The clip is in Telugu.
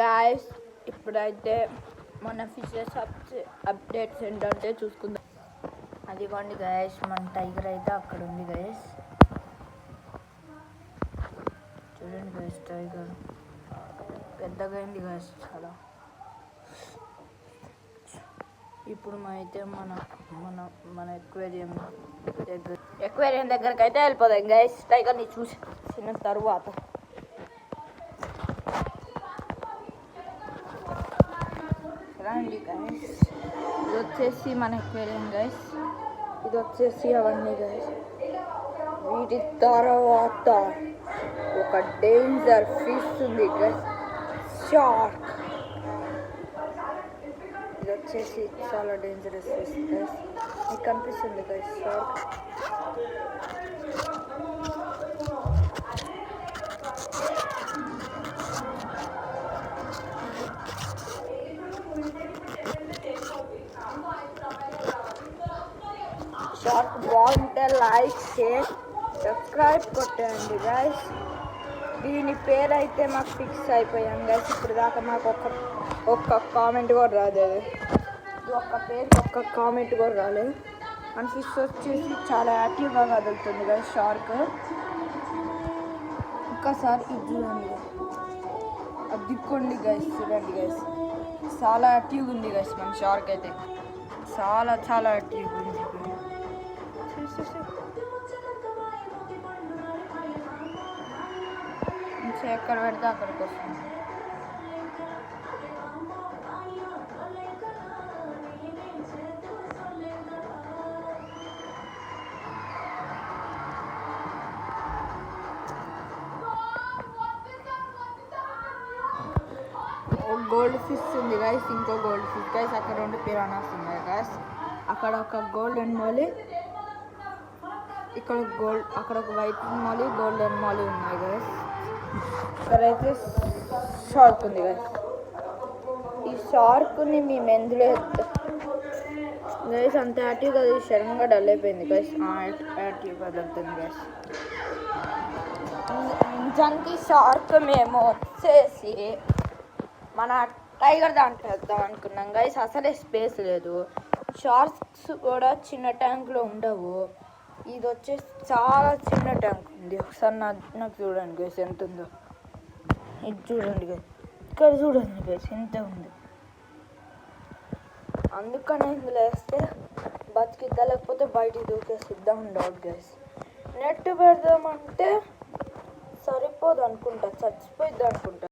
గాయస్ ఇప్పుడైతే మన ఫిషెస్ అప్డేట్స్ ఏంటంటే చూసుకుందాం. అదిగోండి గాయస్, మన టైగర్ అయితే అక్కడ ఉంది గాయస్. చూడండి గాయస్, టైగర్ పెద్దగా అయింది గాయస్ చాలా. ఇప్పుడు అయితే మన మన మన ఎక్వేరియం దగ్గరికి అయితే వెళ్ళిపోదాం గాయస్, టైగర్ని చూసిన తర్వాత. రండి గైస్, ఇది వచ్చేసి మన ఎక్వేరియం గైస్, ఇది వచ్చేసి అవన్నీ గైస్. వీటి తర్వాత ఒక డేంజర్ ఫిష్ ఉంది గైస్, షార్క్. ఇది వచ్చేసి చాలా డేంజరస్ ఫిష్ గైస్, మీకు కనిపిస్తుంది గైస్ షార్క్. షార్ట్ బాగుంటే లైక్ షేర్ సబ్స్క్రైబ్ కొట్టండి గైస్. దీని పేరు అయితే మాకు ఫిక్స్ అయిపోయాం గైస్. ఇప్పుడు దాకా మాకు ఒక్క కామెంట్ కూడా రాలేదు, ఒక్క కామెంట్ కూడా రాలేదు. మన ఫిష్ వచ్చేసి చాలా యాక్టివ్గా కదులుతుంది గైస్ షార్క్. ఒక్కసారి ఇది చూడండి, అది దిక్కోండి గైస్, చూడండి గైస్, చాలా యాక్టివ్గా ఉంది గైస్. మన షార్క్ అయితే చాలా చాలా యాక్టివ్గా ఉంది. ఎక్కడ పెడితే అక్కడికి వస్తుంది. గోల్డ్ ఫిష్ ఉంది గైస్, ఇంకో గోల్డ్ ఫిష్ గైస్. అక్కడ 2 పిరానాస్ ఉన్నాయి గైస్. అక్కడ ఒక గోల్డెన్ మాలి, ఇక్కడ అక్కడ ఒక వైట్ మాలి, గోల్డెన్ మాలి ఉన్నాయి గైస్. ఇక్కడైతే షార్క్ ఉంది గైస్. ఈ షార్క్ని మేము ఎందులో గైస్ అంత యాక్టివ్గా సడన్గా డల్ అయిపోయింది గైస్. యాక్టివ్గా దొరుకుతుంది గైస్. నిజానికి షార్క్ మేము వచ్చేసి మన టైగర్ దాంట్లో వెళ్దాం అనుకున్నాం గైస్. అసలే స్పేస్ లేదు. షార్క్స్ కూడా చిన్న ట్యాంక్లో ఉండవు. ఇది వచ్చేసి చాలా చిన్న ట్యాంక్ ఉంది. ఒకసారి నాకు చూడండి గైస్ ఎంత ఉందో. ఇది చూడండి గైస్, ఇక్కడ చూడండి గైస్ ఎంత ఉంది. అందుకనే ఇందులో వేస్తే బతికిద్దా, లేకపోతే బయటికి దూకేసిద్దాం డౌట్ గైస్. నెట్ పెడదామంటే సరిపోదు అనుకుంటా, చచ్చిపోయిద్ది అనుకుంటా.